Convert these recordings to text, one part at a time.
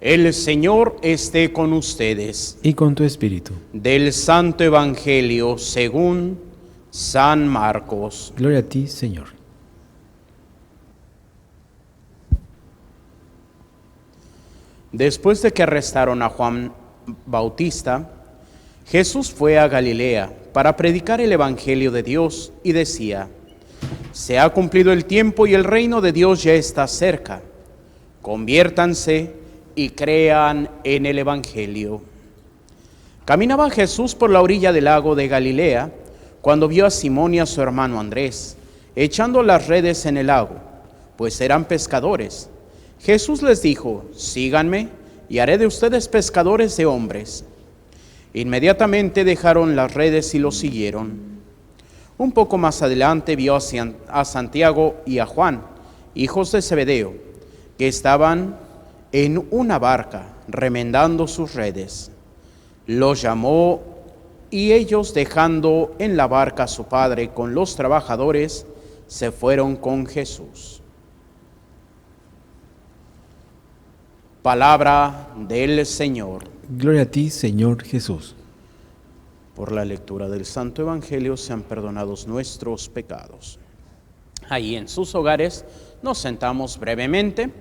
El Señor esté con ustedes. Y con tu espíritu. Del Santo Evangelio según San Marcos. Gloria a ti, Señor. Después de que arrestaron a Juan Bautista, Jesús fue a Galilea para predicar el Evangelio de Dios y decía: se ha cumplido el tiempo y el reino de Dios ya está cerca. Conviértanse y crean en el Evangelio. Caminaba Jesús por la orilla del lago de Galilea cuando vio a Simón y a su hermano Andrés echando las redes en el lago, pues eran pescadores. Jesús les dijo: síganme y haré de ustedes pescadores de hombres. Inmediatamente dejaron las redes y lo siguieron. Un poco más adelante vio a Santiago y a Juan, hijos de Zebedeo, que estaban en una barca remendando sus redes. Los llamó y ellos, dejando en la barca a su padre con los trabajadores, se fueron con Jesús. Palabra del Señor. Gloria a ti, Señor Jesús. Por la lectura del Santo Evangelio sean perdonados nuestros pecados. Ahí en sus hogares nos sentamos brevemente.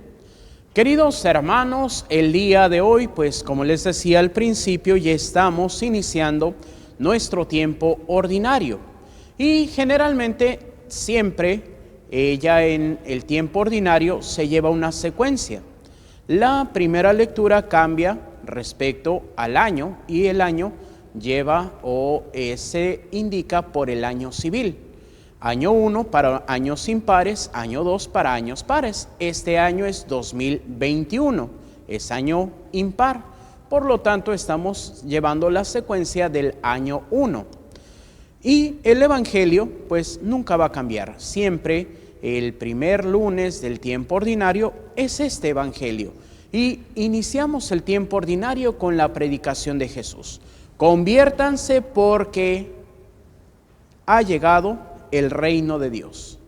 Queridos hermanos, el día de hoy, pues como les decía al principio, ya estamos iniciando nuestro tiempo ordinario. Y generalmente siempre ya en el tiempo ordinario se lleva una secuencia. La primera lectura cambia respecto al año y el año lleva o se indica por el año civil. Año 1 para años impares, año 2 para años pares. Este año es 2021, es año impar. Por lo tanto, estamos llevando la secuencia del año 1. Y el Evangelio, pues nunca va a cambiar. Siempre el primer lunes del tiempo ordinario es este Evangelio. Y iniciamos el tiempo ordinario con la predicación de Jesús. Conviértanse porque ha llegado el reino de Dios.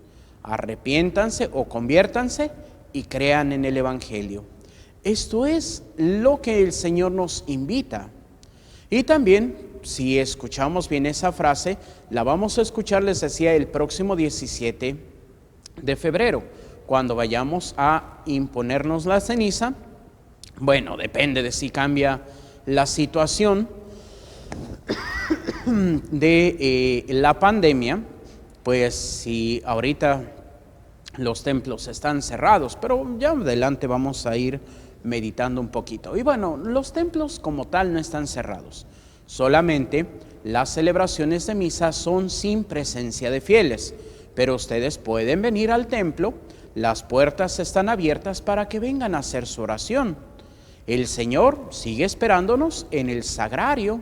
Arrepiéntanse o conviértanse y crean en el Evangelio. Esto es lo que el Señor nos invita. Y también, si escuchamos bien esa frase, la vamos a escuchar, les decía, el próximo 17 de febrero, cuando vayamos a imponernos la ceniza. Bueno, depende de si cambia la situación de la pandemia. Pues si ahorita los templos están cerrados, pero ya adelante vamos a ir meditando un poquito. Y bueno, los templos como tal no están cerrados, solamente las celebraciones de misa son sin presencia de fieles, pero ustedes pueden venir al templo, las puertas están abiertas para que vengan a hacer su oración. El Señor sigue esperándonos en el sagrario,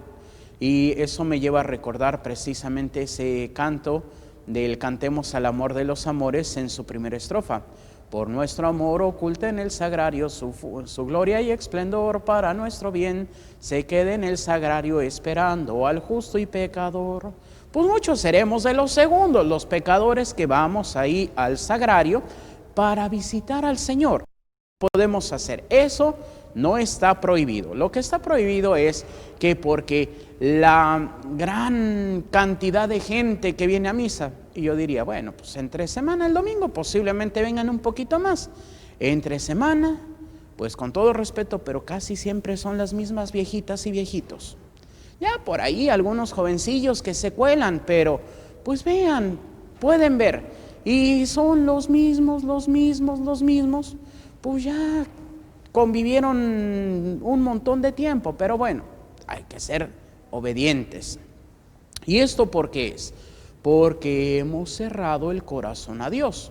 y eso me lleva a recordar precisamente ese canto del Cantemos al amor de los amores en su primera estrofa. Por nuestro amor oculta en el sagrario su gloria y esplendor, para nuestro bien se quede en el sagrario esperando al justo y pecador. Pues muchos seremos de los segundos, los pecadores que vamos ahí al sagrario para visitar al Señor. Podemos hacer eso, no está prohibido. Lo que está prohibido es que porque la gran cantidad de gente que viene a misa, y yo diría, bueno, pues entre semana el domingo posiblemente vengan un poquito más. Entre semana, pues con todo respeto, pero casi siempre son las mismas viejitas y viejitos. Ya por ahí algunos jovencillos que se cuelan, pero pues vean, pueden ver, y son los mismos, pues ya convivieron un montón de tiempo, pero bueno, hay que ser obedientes. ¿Y esto por qué es? Porque hemos cerrado el corazón a Dios.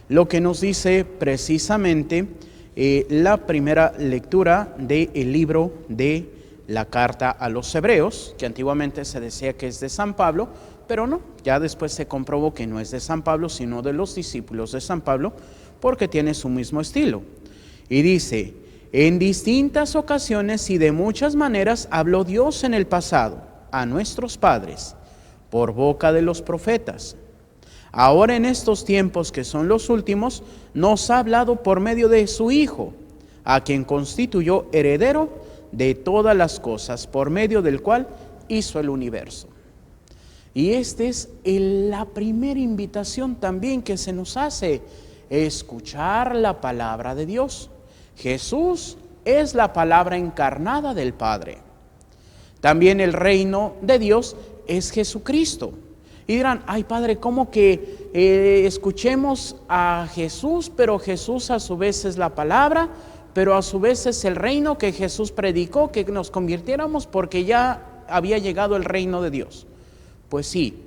Lo que nos dice precisamente la primera lectura del libro de la carta a los Hebreos, que antiguamente se decía que es de San Pablo, pero no, ya después se comprobó que no es de San Pablo, sino de los discípulos de San Pablo, porque tiene su mismo estilo. Y dice: en distintas ocasiones y de muchas maneras habló Dios en el pasado a nuestros padres por boca de los profetas. Ahora en estos tiempos que son los últimos, nos ha hablado por medio de su Hijo, a quien constituyó heredero de todas las cosas, por medio del cual hizo el universo. Y esta es la primera invitación también que se nos hace, escuchar la palabra de Dios. Jesús es la palabra encarnada del Padre. También el reino de Dios es Jesucristo. Y dirán, ay Padre, ¿cómo que escuchemos a Jesús, pero Jesús a su vez es la palabra, pero a su vez es el reino que Jesús predicó, que nos convirtiéramos porque ya había llegado el reino de Dios? Pues sí,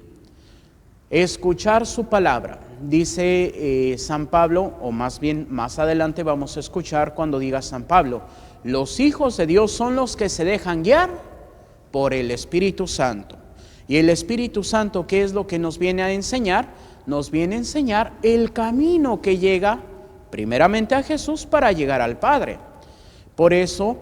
escuchar su palabra, dice San Pablo, o más bien más adelante vamos a escuchar cuando diga San Pablo, los hijos de Dios son los que se dejan guiar por el Espíritu Santo. Y el Espíritu Santo, ¿qué es lo que nos viene a enseñar? Nos viene a enseñar el camino que llega primeramente a Jesús para llegar al Padre. Por eso,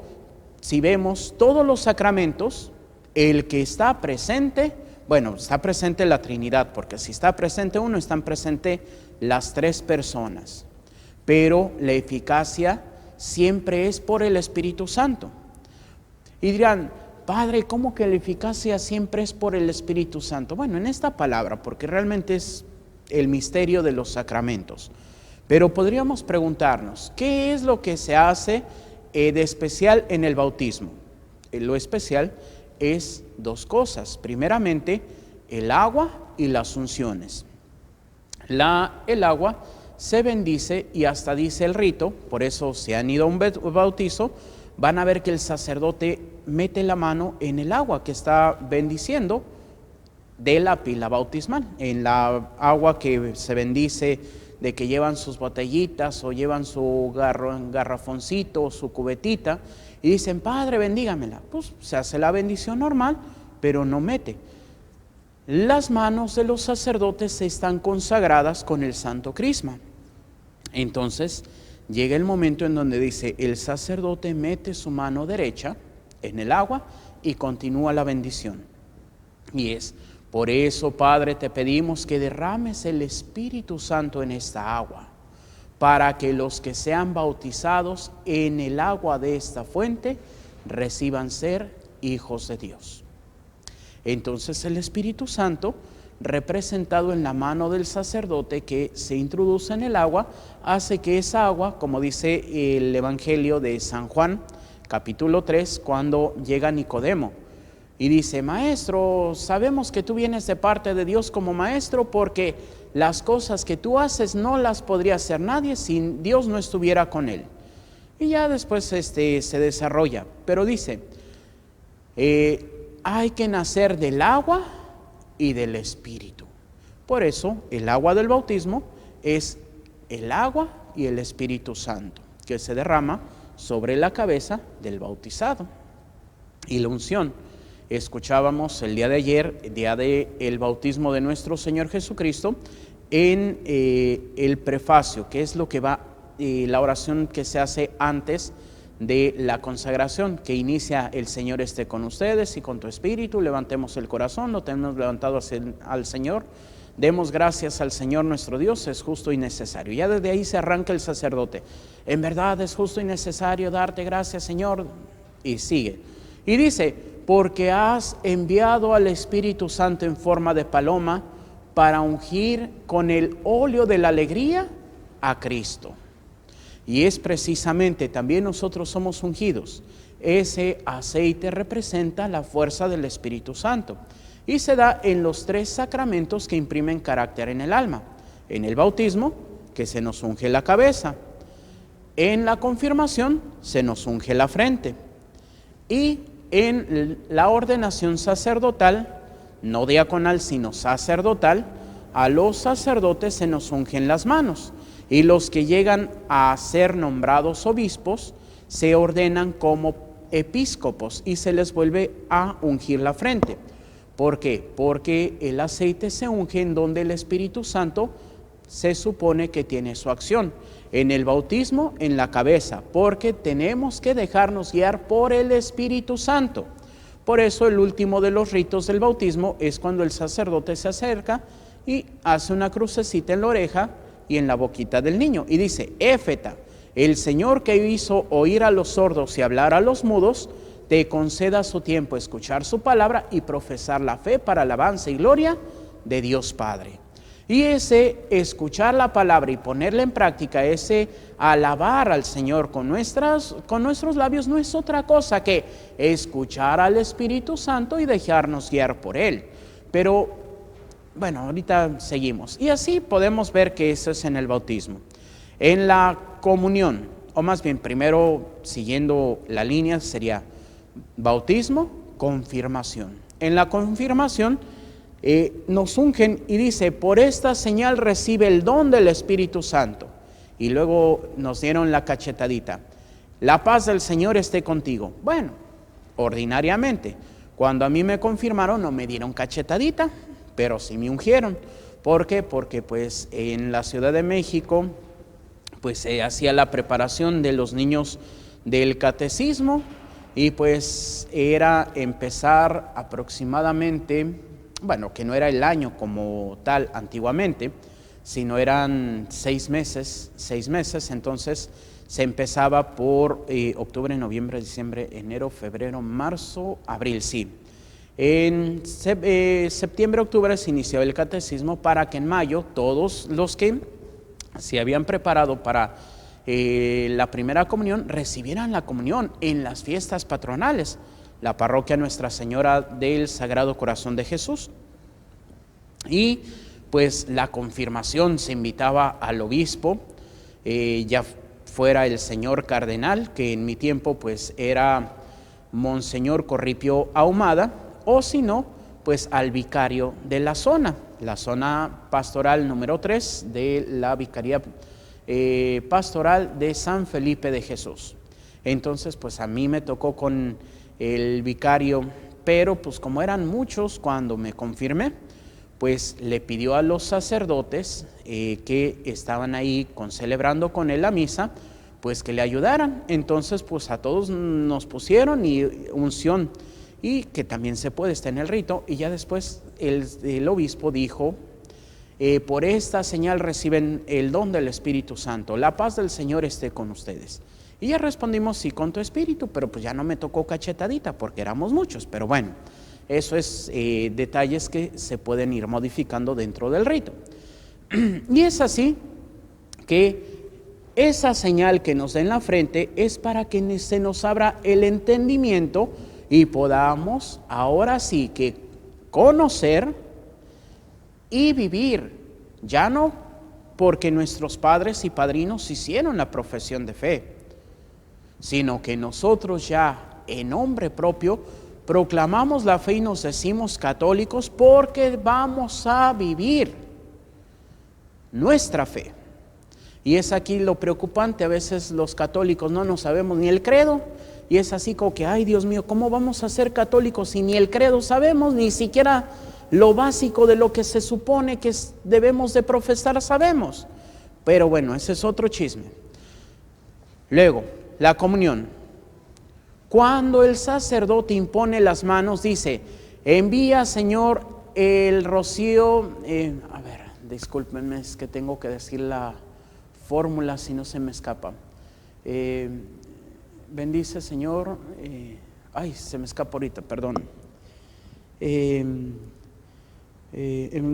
si vemos todos los sacramentos, el que está presente, bueno, está presente la Trinidad, porque si está presente uno, están presentes las tres personas. Pero la eficacia siempre es por el Espíritu Santo. Y dirán, Padre, ¿cómo que la eficacia siempre es por el Espíritu Santo? Bueno, en esta palabra, porque realmente es el misterio de los sacramentos. Pero podríamos preguntarnos, ¿qué es lo que se hace de especial en el bautismo? Lo especial es dos cosas. Primeramente, el agua y las unciones. El agua se bendice y hasta dice el rito, por eso si han ido a un bautizo, van a ver que el sacerdote mete la mano en el agua que está bendiciendo de la pila bautismal, en la agua que se bendice, de que llevan sus botellitas o llevan su garrafoncito o su cubetita y dicen, Padre, bendígamela. Pues se hace la bendición normal, pero no mete. Las manos de los sacerdotes están consagradas con el Santo Crisma. Entonces llega el momento en donde dice, el sacerdote mete su mano derecha en el agua y continúa la bendición. Y es, por eso, Padre, te pedimos que derrames el Espíritu Santo en esta agua, para que los que sean bautizados en el agua de esta fuente reciban ser hijos de Dios. Entonces el Espíritu Santo, representado en la mano del sacerdote que se introduce en el agua, hace que esa agua, como dice el Evangelio de San Juan, capítulo 3, cuando llega Nicodemo y dice, Maestro, sabemos que tú vienes de parte de Dios como maestro, porque las cosas que tú haces no las podría hacer nadie si Dios no estuviera con él. Y ya después se desarrolla, pero dice, hay que nacer del agua y del Espíritu. Por eso el agua del bautismo es el agua y el Espíritu Santo, que se derrama sobre la cabeza del bautizado. Y la unción, escuchábamos el día de ayer, día del bautismo de nuestro Señor Jesucristo, en el prefacio, que es lo que va, la oración que se hace antes de la consagración, que inicia, el Señor esté con ustedes y con tu espíritu, levantemos el corazón, lo tenemos levantado al Señor, demos gracias al Señor nuestro Dios, es justo y necesario. Ya desde ahí se arranca el sacerdote, en verdad es justo y necesario darte gracias, Señor, y sigue. Y dice, porque has enviado al Espíritu Santo en forma de paloma para ungir con el óleo de la alegría a Cristo. Y es precisamente, también nosotros somos ungidos. Ese aceite representa la fuerza del Espíritu Santo. Y se da en los tres sacramentos que imprimen carácter en el alma. En el bautismo, que se nos unge la cabeza. En la confirmación, se nos unge la frente. Y en la ordenación sacerdotal, no diaconal, sino sacerdotal, a los sacerdotes se nos ungen las manos. Y los que llegan a ser nombrados obispos se ordenan como episcopos y se les vuelve a ungir la frente. ¿Por qué? Porque el aceite se unge en donde el Espíritu Santo se supone que tiene su acción. En el bautismo, en la cabeza, porque tenemos que dejarnos guiar por el Espíritu Santo. Por eso el último de los ritos del bautismo es cuando el sacerdote se acerca y hace una crucecita en la oreja y en la boquita del niño y dice, éfeta. el Señor que hizo oír a los sordos y hablar a los mudos, te conceda su tiempo escuchar su palabra y profesar la fe para alabanza y gloria de Dios Padre. Y ese escuchar la palabra y ponerla en práctica, ese alabar al Señor con nuestros labios, no es otra cosa que escuchar al Espíritu Santo y dejarnos guiar por Él. Pero, bueno, ahorita seguimos. Y así podemos ver que eso es en el bautismo. En la comunión, o más bien primero siguiendo la línea, sería bautismo, confirmación. En la confirmación nos ungen y dice, por esta señal recibe el don del Espíritu Santo. Y luego nos dieron la cachetadita. La paz del Señor esté contigo. Bueno, ordinariamente, cuando a mí me confirmaron no me dieron cachetadita, pero sí me ungieron. ¿Por qué? Porque pues en la Ciudad de México pues se hacía la preparación de los niños del catecismo y pues era empezar aproximadamente, bueno, que no era el año como tal antiguamente, sino eran 6 meses, entonces se empezaba por octubre, noviembre, diciembre, enero, febrero, marzo, abril, sí. En septiembre, octubre se inició el catecismo para que en mayo todos los que se habían preparado para la primera comunión recibieran la comunión en las fiestas patronales. La parroquia Nuestra Señora del Sagrado Corazón de Jesús. Y pues la confirmación se invitaba al obispo, ya fuera el señor cardenal, que en mi tiempo pues era Monseñor Corripio Ahumada, o si no, pues al vicario de la zona pastoral número 3 de la Vicaría Pastoral de San Felipe de Jesús. Entonces pues a mí me tocó con el vicario, pero pues como eran muchos cuando me confirmé, pues le pidió a los sacerdotes que estaban ahí celebrando con él la misa, pues que le ayudaran. Entonces pues a todos nos pusieron y unción, y que también se puede estar en el rito. Y ya después el obispo dijo, por esta señal reciben el don del Espíritu Santo, la paz del Señor esté con ustedes. Y ya respondimos, sí, con tu espíritu, pero pues ya no me tocó cachetadita porque éramos muchos. Pero bueno, eso es detalles que se pueden ir modificando dentro del rito. Y es así que esa señal que nos da en la frente es para que se nos abra el entendimiento y podamos ahora sí que conocer y vivir, ya no porque nuestros padres y padrinos hicieron la profesión de fe, sino que nosotros ya en nombre propio proclamamos la fe y nos decimos católicos porque vamos a vivir nuestra fe. Y es aquí lo preocupante, a veces los católicos no nos sabemos ni el credo, y es así como que, ay Dios mío, ¿cómo vamos a ser católicos si ni el credo sabemos, ni siquiera lo básico de lo que se supone que debemos de profesar sabemos? Pero bueno, ese es otro chisme. Luego, la comunión. Cuando el sacerdote impone las manos, dice, envía Señor el rocío, discúlpenme, es que tengo que decir la fórmula si no se me escapa. Bendice Señor, se me escapa ahorita, perdón.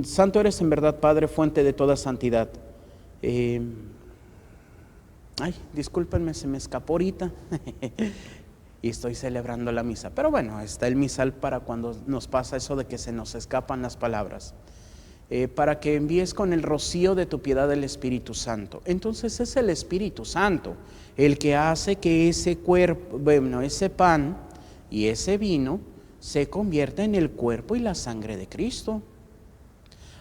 Santo eres en verdad, Padre, fuente de toda santidad. Discúlpenme, se me escapó ahorita. Y estoy celebrando la misa. Pero bueno, está el misal para cuando nos pasa eso de que se nos escapan las palabras. Para que envíes con el rocío de tu piedad el Espíritu Santo. Entonces es el Espíritu Santo el que hace que ese cuerpo, ese pan y ese vino se convierta en el cuerpo y la sangre de Cristo.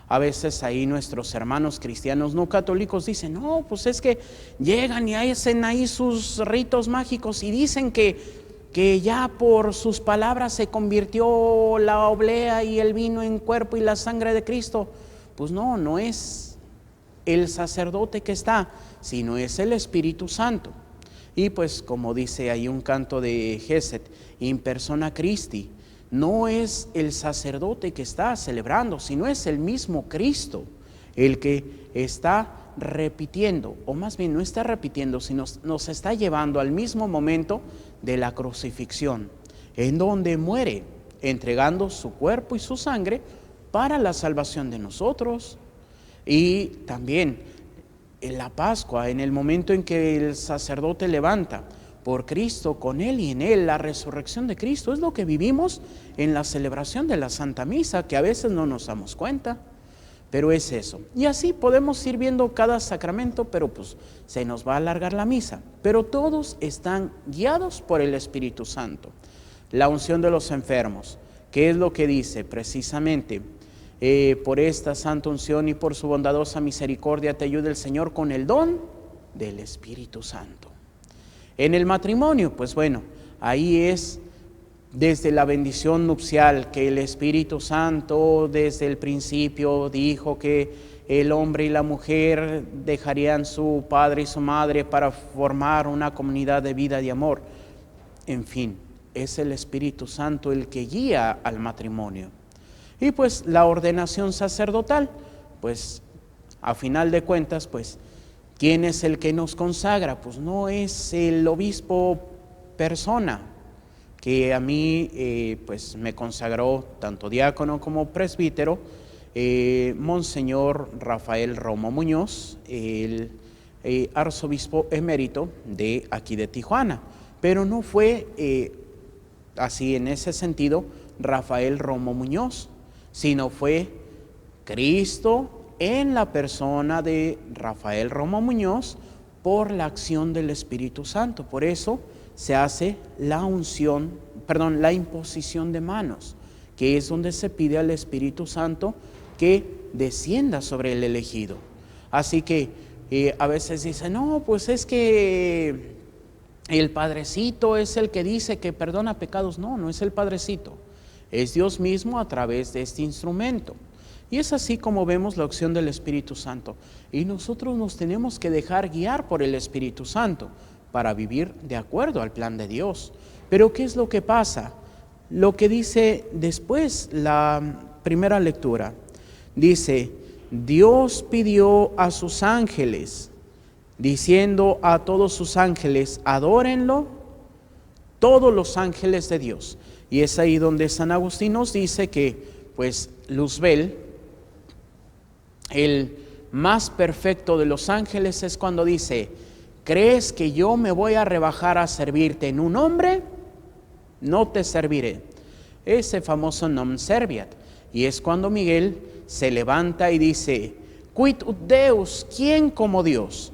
A veces ahí nuestros hermanos cristianos no católicos dicen, no, pues es que llegan y hacen ahí sus ritos mágicos y dicen que ya por sus palabras se convirtió la oblea y el vino en cuerpo y la sangre de Cristo. Pues no, no es el sacerdote que está, sino es el Espíritu Santo. Y pues como dice ahí un canto de Geset, in persona Christi, no es el sacerdote que está celebrando, sino es el mismo Cristo el que está repitiendo, o más bien no está repitiendo, sino nos está llevando al mismo momento de la crucifixión, en donde muere, entregando su cuerpo y su sangre para la salvación de nosotros. Y también en la Pascua, en el momento en que el sacerdote levanta por Cristo, con Él y en Él, la resurrección de Cristo, es lo que vivimos en la celebración de la Santa Misa, que a veces no nos damos cuenta, pero es eso. Y así podemos ir viendo cada sacramento, pero pues se nos va a alargar la misa. Pero todos están guiados por el Espíritu Santo. La unción de los enfermos, ¿qué es lo que dice? Precisamente, por esta santa unción y por su bondadosa misericordia te ayude el Señor con el don del Espíritu Santo. En el matrimonio, pues bueno, ahí es desde la bendición nupcial que el Espíritu Santo desde el principio dijo que el hombre y la mujer dejarían su padre y su madre para formar una comunidad de vida y amor. En fin, es el Espíritu Santo el que guía al matrimonio. Y pues la ordenación sacerdotal, pues a final de cuentas, pues ¿quién es el que nos consagra? Pues no es el obispo persona, que a mí pues me consagró tanto diácono como presbítero, Monseñor Rafael Romo Muñoz, el arzobispo emérito de aquí de Tijuana. Pero no fue así en ese sentido Rafael Romo Muñoz, sino fue Cristo en la persona de Rafael Romo Muñoz por la acción del Espíritu Santo. Por eso se hace la imposición de manos, que es donde se pide al Espíritu Santo que descienda sobre el elegido. Así que a veces dicen, no, pues es que el Padrecito es el que dice que perdona pecados. No, no es el Padrecito, es Dios mismo a través de este instrumento. Y es así como vemos la acción del Espíritu Santo. Y nosotros nos tenemos que dejar guiar por el Espíritu Santo para vivir de acuerdo al plan de Dios. Pero ¿qué es lo que pasa? Lo que dice después la primera lectura. Dice, Dios pidió a sus ángeles, diciendo a todos sus ángeles, adórenlo, todos los ángeles de Dios. Y es ahí donde San Agustín nos dice que, pues, Luzbel, el más perfecto de los ángeles, es cuando dice, ¿crees que yo me voy a rebajar a servirte en un hombre? No te serviré. Ese famoso non serviat. Y es cuando Miguel se levanta y dice, quid ut Deus, ¿quién como Dios?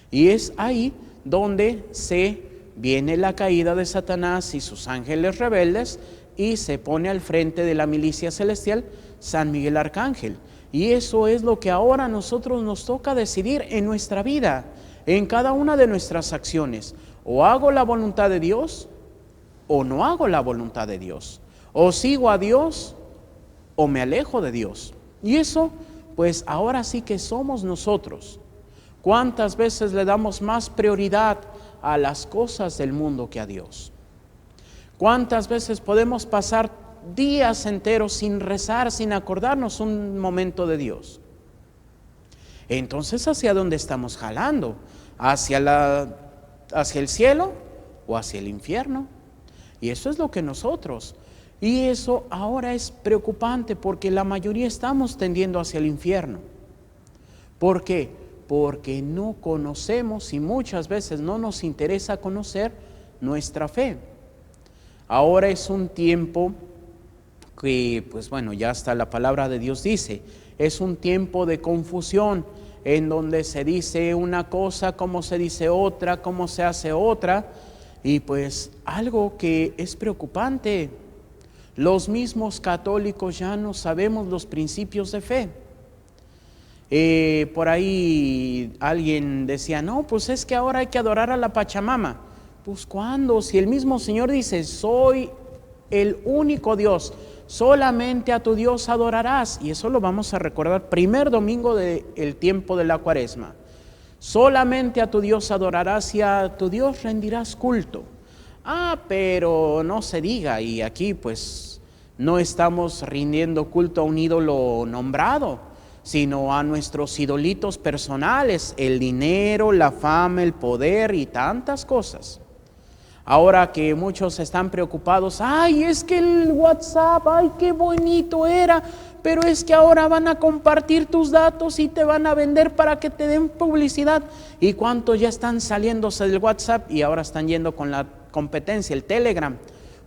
Y es ahí donde se viene la caída de Satanás y sus ángeles rebeldes y se pone al frente de la milicia celestial San Miguel Arcángel. Y eso es lo que ahora a nosotros nos toca decidir en nuestra vida, en cada una de nuestras acciones. O hago la voluntad de Dios o no hago la voluntad de Dios. O sigo a Dios o me alejo de Dios. Y eso, pues ahora sí que somos nosotros. ¿Cuántas veces le damos más prioridad a las cosas del mundo que a Dios? ¿Cuántas veces podemos pasar días enteros sin rezar, sin acordarnos un momento de Dios? Entonces, ¿hacia dónde estamos jalando? ¿Hacia el cielo o hacia el infierno? Y eso es lo que nosotros. Y eso ahora es preocupante porque la mayoría estamos tendiendo hacia el infierno. ¿Por qué? Porque no conocemos y muchas veces no nos interesa conocer nuestra fe. Ahora es un tiempo que, pues bueno, ya hasta la palabra de Dios dice, es un tiempo de confusión en donde se dice una cosa, como se dice otra, como se hace otra, y pues algo que es preocupante. Los mismos católicos ya no sabemos los principios de fe. Por ahí alguien decía, no, pues es que ahora hay que adorar a la Pachamama. Pues ¿cuándo? Si el mismo Señor dice, soy el único Dios, solamente a tu Dios adorarás. Y eso lo vamos a recordar primer domingo del tiempo de la Cuaresma. Solamente a tu Dios adorarás y a tu Dios rendirás culto. Pero no se diga, y aquí pues no estamos rindiendo culto a un ídolo nombrado, sino a nuestros idolitos personales, el dinero, la fama, el poder y tantas cosas. Ahora que muchos están preocupados, ay, es que el WhatsApp, ay, qué bonito era, pero es que ahora van a compartir tus datos y te van a vender para que te den publicidad. ¿Y cuántos ya están saliéndose del WhatsApp y ahora están yendo con la competencia, el Telegram?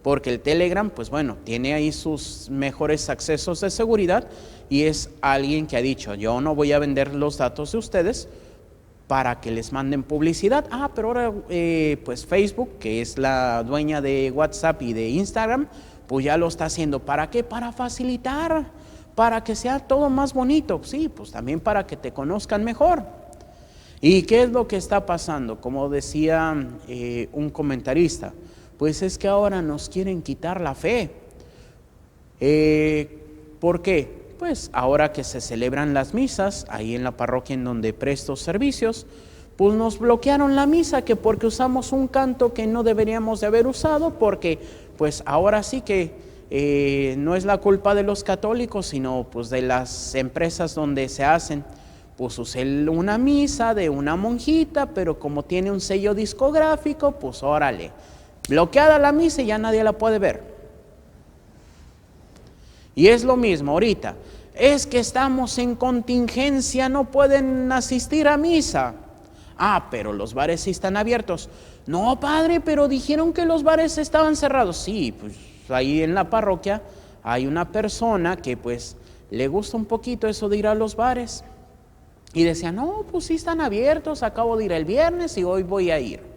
Porque el Telegram, pues bueno, tiene ahí sus mejores accesos de seguridad y es alguien que ha dicho, yo no voy a vender los datos de ustedes para que les manden publicidad. Pero ahora pues Facebook, que es la dueña de WhatsApp y de Instagram, pues ya lo está haciendo. ¿Para qué? Para facilitar, para que sea todo más bonito. Sí, pues también para que te conozcan mejor. ¿Y qué es lo que está pasando? Como decía un comentarista, pues es que ahora nos quieren quitar la fe. ¿Por qué? Pues ahora que se celebran las misas, ahí en la parroquia en donde presto servicios, pues nos bloquearon la misa, que porque usamos un canto que no deberíamos de haber usado, porque pues ahora sí que no es la culpa de los católicos, sino pues de las empresas donde se hacen. Pues usé una misa de una monjita, pero como tiene un sello discográfico, pues órale, bloqueada la misa y ya nadie la puede ver. Y es lo mismo ahorita, es que estamos en contingencia, no pueden asistir a misa. Pero los bares sí están abiertos. No, padre, pero dijeron que los bares estaban cerrados. Sí, pues ahí en la parroquia hay una persona que pues le gusta un poquito eso de ir a los bares. Y decía, no, pues sí están abiertos, acabo de ir el viernes y hoy voy a ir.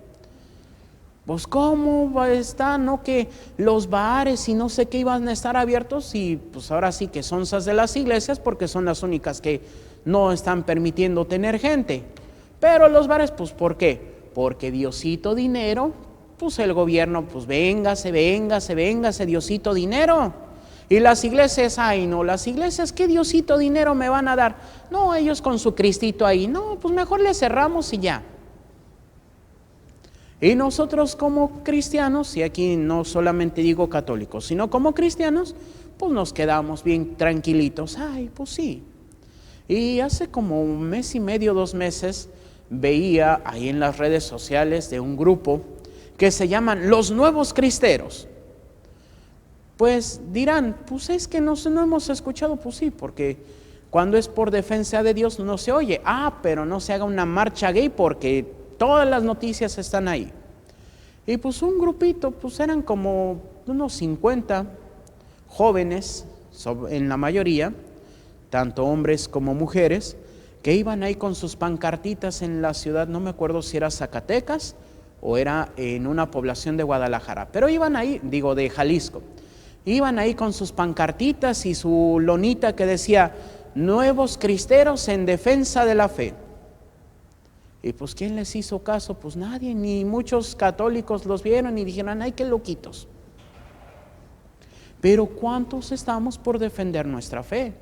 Pues cómo está, no que los bares y no sé qué iban a estar abiertos, y pues ahora sí que son esas de las iglesias porque son las únicas que no están permitiendo tener gente. Pero los bares, pues ¿por qué? Porque Diosito dinero, pues el gobierno, pues véngase, Diosito dinero. Y las iglesias, ay no, las iglesias, ¿qué Diosito dinero me van a dar? No, ellos con su Cristito ahí, no, pues mejor le cerramos y ya. Y nosotros como cristianos, y aquí no solamente digo católicos, sino como cristianos, pues nos quedamos bien tranquilitos. Ay, pues sí. Y hace como un mes y medio, 2 meses, veía ahí en las redes sociales de un grupo que se llaman Los Nuevos Cristeros. Pues dirán, pues es que no hemos escuchado, pues sí, porque cuando es por defensa de Dios no se oye. Pero no se haga una marcha gay porque todas las noticias están ahí. Y pues un grupito, pues eran como unos 50 jóvenes, en la mayoría, tanto hombres como mujeres, que iban ahí con sus pancartitas en la ciudad, no me acuerdo si era Zacatecas o era en una población de Guadalajara, pero iban ahí, de Jalisco, iban ahí con sus pancartitas y su lonita que decía, Nuevos Cristeros en defensa de la fe. Y pues ¿quién les hizo caso? Pues nadie, ni muchos católicos los vieron y dijeron, ay, qué loquitos. Pero ¿cuántos estamos por defender nuestra fe?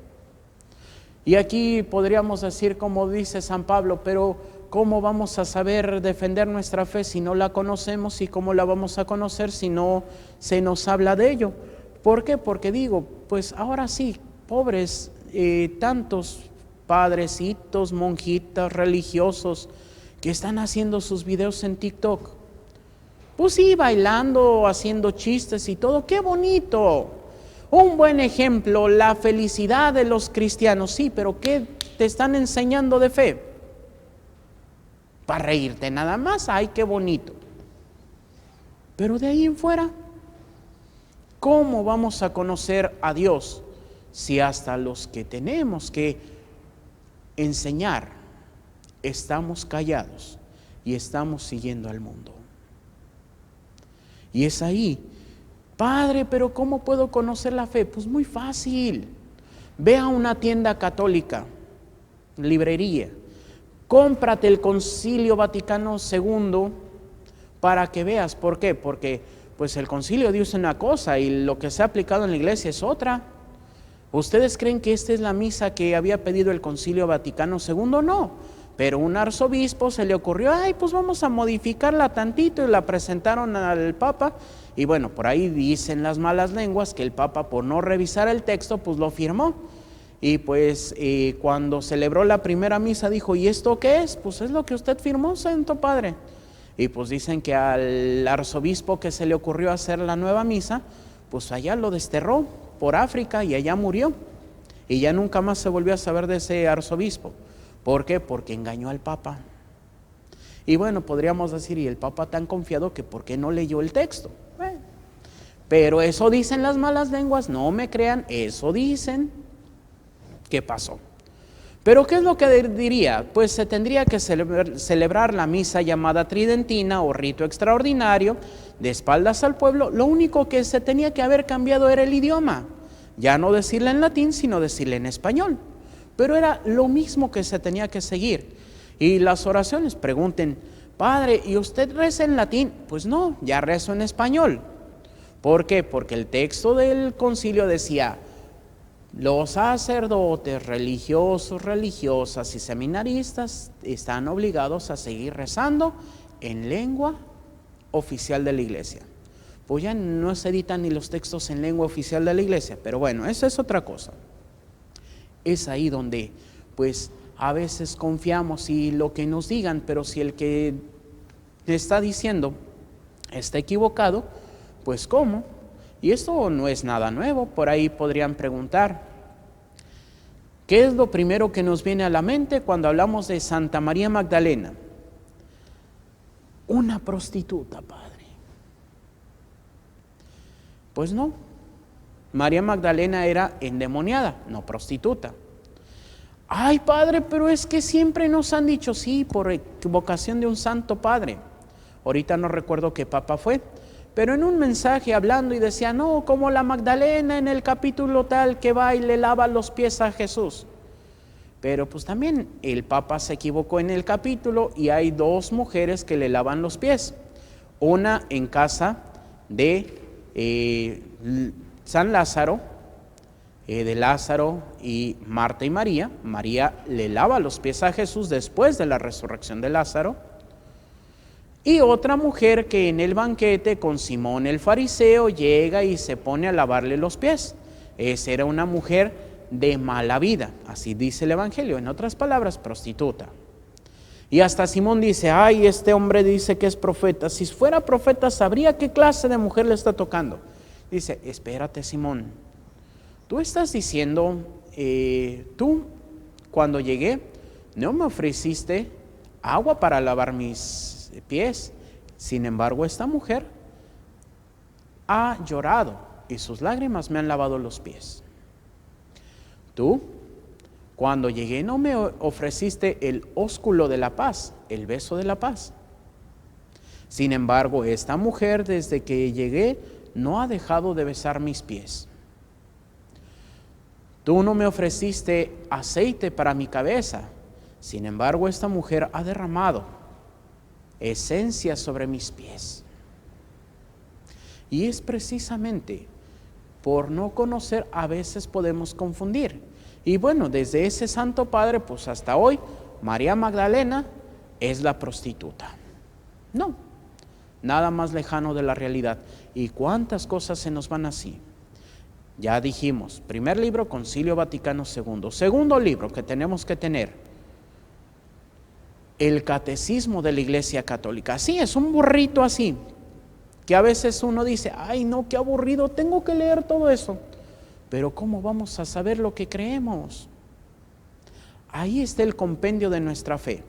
Y aquí podríamos decir, como dice San Pablo, pero ¿cómo vamos a saber defender nuestra fe si no la conocemos? ¿Y cómo la vamos a conocer si no se nos habla de ello? ¿Por qué? Porque pues ahora sí, pobres, tantos padrecitos, monjitas, religiosos, que están haciendo sus videos en TikTok. Pues sí, bailando, haciendo chistes y todo, ¡qué bonito! Un buen ejemplo, la felicidad de los cristianos, sí, pero ¿qué te están enseñando de fe? Para reírte nada más, ¡ay, qué bonito! Pero de ahí en fuera, ¿cómo vamos a conocer a Dios si hasta los que tenemos que enseñar estamos callados y estamos siguiendo al mundo? Y es ahí, padre, pero ¿cómo puedo conocer la fe? Pues muy fácil. Ve a una tienda católica, librería, cómprate el Concilio Vaticano II para que veas. ¿Por qué? Porque pues el concilio dice una cosa y lo que se ha aplicado en la iglesia es otra. ¿Ustedes creen que esta es la misa que había pedido el Concilio Vaticano II? No. Pero un arzobispo se le ocurrió, pues vamos a modificarla tantito, y la presentaron al Papa, y bueno, por ahí dicen las malas lenguas que el Papa, por no revisar el texto, pues lo firmó. Y pues cuando celebró la primera misa dijo, ¿y esto qué es? Pues es lo que usted firmó, Santo Padre. Y pues dicen que al arzobispo que se le ocurrió hacer la nueva misa, pues allá lo desterró por África y allá murió. Y ya nunca más se volvió a saber de ese arzobispo. ¿Por qué? Porque engañó al Papa. Y bueno, podríamos decir, y el Papa tan confiado que ¿por qué no leyó el texto? Pero eso dicen las malas lenguas, no me crean, eso dicen. ¿Qué pasó? Pero ¿qué es lo que diría? Pues se tendría que celebrar la misa llamada tridentina o rito extraordinario de espaldas al pueblo. Lo único que se tenía que haber cambiado era el idioma. Ya no decirla en latín, sino decirla en español. Pero era lo mismo que se tenía que seguir. Y las oraciones, pregunten, Padre, ¿y usted reza en latín? Pues no, ya rezo en español. ¿Por qué? Porque el texto del concilio decía, los sacerdotes, religiosos, religiosas y seminaristas están obligados a seguir rezando en lengua oficial de la iglesia. Pues ya no se editan ni los textos en lengua oficial de la iglesia, pero bueno, esa es otra cosa. Es ahí donde, pues, a veces confiamos y lo que nos digan, pero si el que está diciendo está equivocado, pues ¿cómo? Y esto no es nada nuevo, por ahí podrían preguntar, ¿qué es lo primero que nos viene a la mente cuando hablamos de Santa María Magdalena? Una prostituta, Padre. Pues no, María Magdalena era endemoniada, no prostituta. Ay, Padre, pero es que siempre nos han dicho, sí, por equivocación de un santo padre. Ahorita no recuerdo qué papa fue, pero en un mensaje hablando y decía, no, como la Magdalena en el capítulo tal que va y le lava los pies a Jesús. Pero pues también el Papa se equivocó en el capítulo y hay dos mujeres que le lavan los pies. Una en casa de San Lázaro, de Lázaro y Marta y María. María le lava los pies a Jesús después de la resurrección de Lázaro. Y otra mujer que en el banquete con Simón el fariseo llega y se pone a lavarle los pies. Esa era una mujer de mala vida, así dice el Evangelio, en otras palabras, prostituta. Y hasta Simón dice, ay, este hombre dice que es profeta. Si fuera profeta, sabría qué clase de mujer le está tocando. Dice, espérate, Simón. Tú estás diciendo, tú, cuando llegué, no me ofreciste agua para lavar mis pies. Sin embargo, esta mujer ha llorado y sus lágrimas me han lavado los pies. Tú, cuando llegué, no me ofreciste el ósculo de la paz, el beso de la paz. Sin embargo, esta mujer, desde que llegué, no ha dejado de besar mis pies. Tú no me ofreciste aceite para mi cabeza. Sin embargo, esta mujer ha derramado esencia sobre mis pies. Y es precisamente por no conocer, a veces podemos confundir. Y bueno, desde ese Santo Padre, pues hasta hoy, María Magdalena es la prostituta. No, nada más lejano de la realidad. ¿Y cuántas cosas se nos van así? Ya dijimos, primer libro, Concilio Vaticano II. Segundo libro que tenemos que tener, el Catecismo de la Iglesia Católica. Sí, es un burrito así, que a veces uno dice, ay no, qué aburrido, tengo que leer todo eso. Pero ¿cómo vamos a saber lo que creemos? Ahí está el compendio de nuestra fe.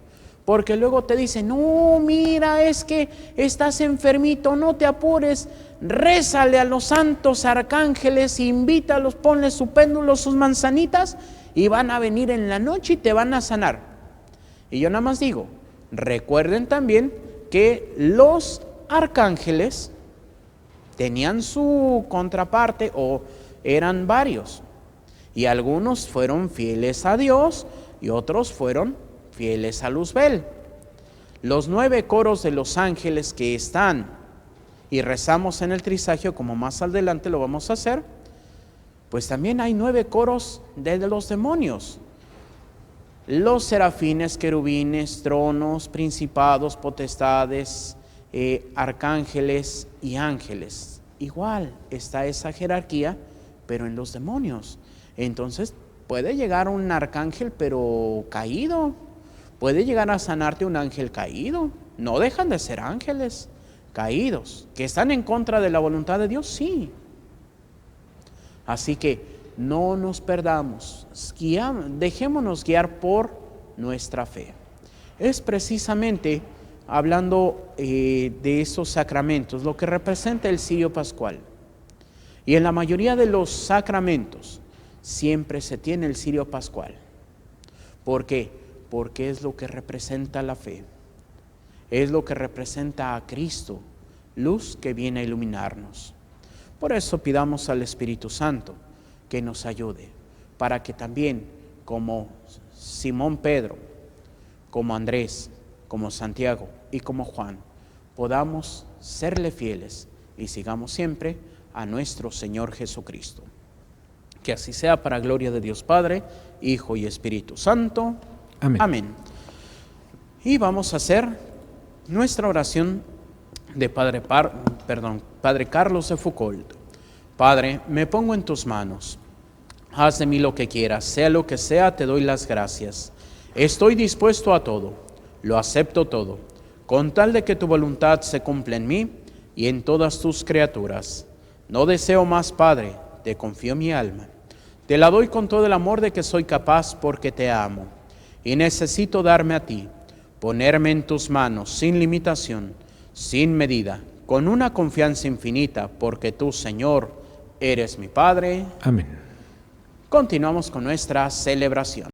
Porque luego te dicen, no, mira, es que estás enfermito, no te apures, rézale a los santos arcángeles, invítalos, ponle su péndulo, sus manzanitas, y van a venir en la noche y te van a sanar. Y yo nada más digo, recuerden también que los arcángeles tenían su contraparte o eran varios. Y algunos fueron fieles a Dios y otros fueron fieles a Luzbel. Los 9 coros de los ángeles que están y rezamos en el trisagio, como más adelante lo vamos a hacer, pues también hay 9 coros de los demonios. Los serafines, querubines, tronos, principados, potestades, arcángeles y ángeles. Igual está esa jerarquía, pero en los demonios. Entonces puede llegar un arcángel pero caído, puede llegar a sanarte un ángel caído. No dejan de ser ángeles caídos, que están en contra de la voluntad de Dios, sí. Así que no nos perdamos, dejémonos guiar por nuestra fe. Es precisamente hablando de esos sacramentos, lo que representa el cirio pascual. Y en la mayoría de los sacramentos siempre se tiene el cirio pascual. ¿Por qué? Porque es lo que representa la fe. Es lo que representa a Cristo, luz que viene a iluminarnos. Por eso pidamos al Espíritu Santo que nos ayude, para que también, como Simón Pedro, como Andrés, como Santiago y como Juan, podamos serle fieles y sigamos siempre a nuestro Señor Jesucristo. Que así sea, para gloria de Dios Padre, Hijo y Espíritu Santo. Amén. Amén. Y vamos a hacer nuestra oración de Padre Carlos de Foucault. Padre, me pongo en tus manos. Haz de mí lo que quieras, sea lo que sea, te doy las gracias. Estoy dispuesto a todo, lo acepto todo, con tal de que tu voluntad se cumpla en mí y en todas tus criaturas. No deseo más, Padre, te confío mi alma. Te la doy con todo el amor de que soy capaz, porque te amo. Y necesito darme a ti, ponerme en tus manos sin limitación, sin medida, con una confianza infinita, porque tú, Señor, eres mi Padre. Amén. Continuamos con nuestra celebración.